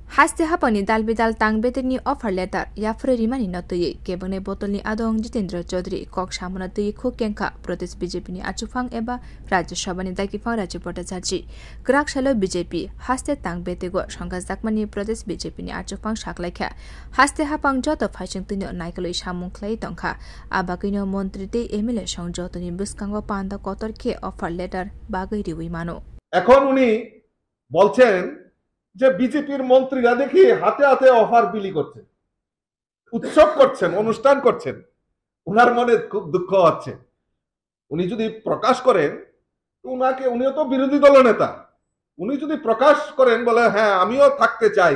Haste hapani dalbidal tang beteni offer letter yafre rimani notui kebane botolni adong Jitendra Chaudhary kok samana tui khokengkha Pradesh BJP ni achufang eba Rajya Sabha ni dakifang Rajya Bhattacharjee krak shalo BJP haste tang betego sangkas dakmani Pradesh BJP ni achufang saklaikha haste hapang joto phaising tuni naikaloi samung khlai tongkha abakino মন্ত্রী te MLA song jotoni buskango panda kotorke offer letter bagai riwi mano এখন উনি বলছেন যে বিজেপির মন্ত্রীরা দেখি হাতে হাতে অফার বিলি করছেন, উৎসব করছেন, অনুষ্ঠান করছেন। উনার মনে খুব দুঃখ হচ্ছে। উনি যদি প্রকাশ করেন উনিও তো বিরোধী দলনেতা, উনি যদি প্রকাশ করেন বলে হ্যাঁ আমিও থাকতে চাই,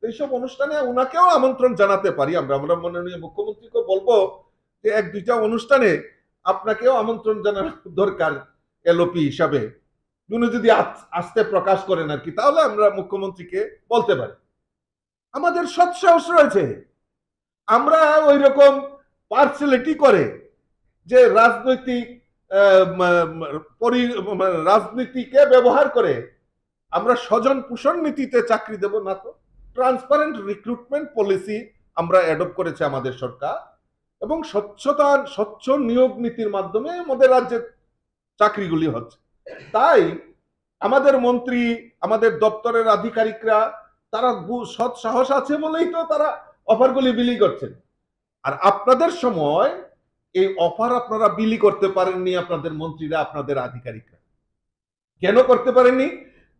এইসব অনুষ্ঠানে উনাকেও আমন্ত্রণ জানাতে পারি। আমরা মাননীয় মুখ্যমন্ত্রীকে বলবো যে এক দুইটা অনুষ্ঠানে আপনাকেও আমন্ত্রণ জানানোর দরকার এলওপি হিসাবে। উনি যদি আসতে প্রকাশ করেন আর কি, তাহলে আমরা মুখ্যমন্ত্রীকে বলতে পারি। আমাদের সৎসাহস রয়েছে, আমরা ওই রকম পার্সিয়ালিটি করে যে রাজনীতিকে ব্যবহার করে আমরা স্বজন পোষণ নীতিতে চাকরি দেব না তো। ট্রান্সপারেন্ট রিক্রুটমেন্ট পলিসি আমরা অ্যাডপ্ট করেছে আমাদের সরকার, এবং স্বচ্ছ নিয়োগ নীতির মাধ্যমে আমাদের রাজ্যের চাকরিগুলি হচ্ছে। তাই আমাদের মন্ত্রী, আমাদের দপ্তরের আধিকারিকরা তারা সৎ সাহস আছে বলেই তো তারা অফারগুলি বিলি করছেন। আর আপনাদের সময় এই অফার আপনারা বিলি করতে পারেননি, আপনাদের মন্ত্রীরা, আপনাদের আধিকারিকরা। কেন করতে পারেননি?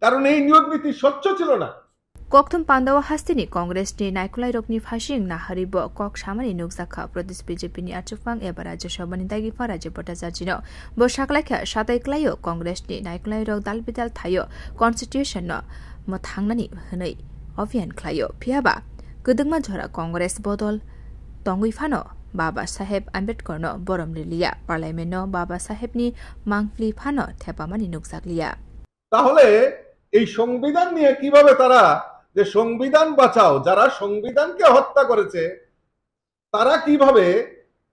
কারণ এই নিয়োগ নীতি স্বচ্ছ ছিল না। Kokthum Pandawa hastini Congress ni Naikulai rokni phashing na haribo kok samani nukjakha Pradesh BJP ni achufang eba Rajya Sabha ni dakifang Rajya Bhattacharjee no bo saklaikha sataiklayo Congress ni Naikulai rok dalbidal thayo constitution no mothangnani hnei obhiyan khlayo phiaba gudungma jhora Congress bodol tongui phano Baba Saheb Ambedkar no borom liya parliament no Baba Saheb ni mangfli phano thepamani nukjakliya তাহলে এই সংবিধান নিয়ে কিভাবে তারা যে সংবিধান বাঁচাও, যারা সংবিধানকে হত্যা করেছে তারা কিভাবে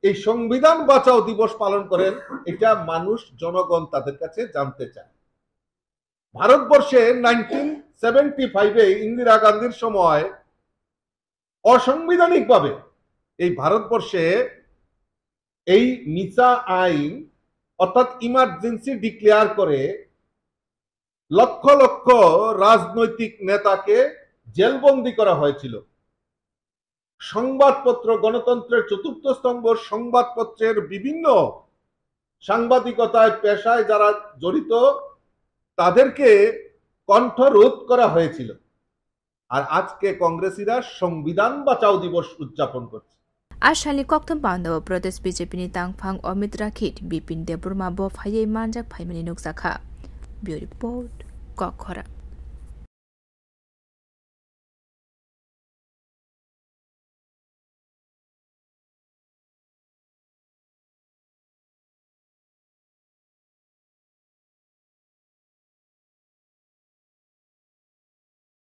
এই সংবিধান বাঁচাও দিবস পালন করেন, এটা মানুষ, জনগণ তাদের কাছে জানতে চায়। ভারতবর্ষে 1975-এ ইন্দিরা গান্ধীর সময় অসাংবিধানিকভাবে এই ভারতবর্ষে এই মিসা আইন অর্থাৎ ইমার্জেন্সি ডিক্লেয়ার করে লক্ষ লক্ষ রাজনৈতিক নেতাকে জেলবন্দি করা হয়েছিল। সংবাদপত্র, গণতন্ত্রের চতুর্থ স্তম্ভ সংবাদপত্রের বিভিন্ন সাংবাদিকতায় পেশায় যারা জড়িত তাদেরকে কণ্ঠরোধ করা হয়েছিল। আর আজকে কংগ্রেসীরা সংবিধান বাঁচাও দিবস উদযাপন করছে। Ashali Kokthum Pandawa Pradesh BJP ni tangphang Omit Rakit Bipin Deburma bo phayei manjak phaimani nukjakha Bureau Report Kokhara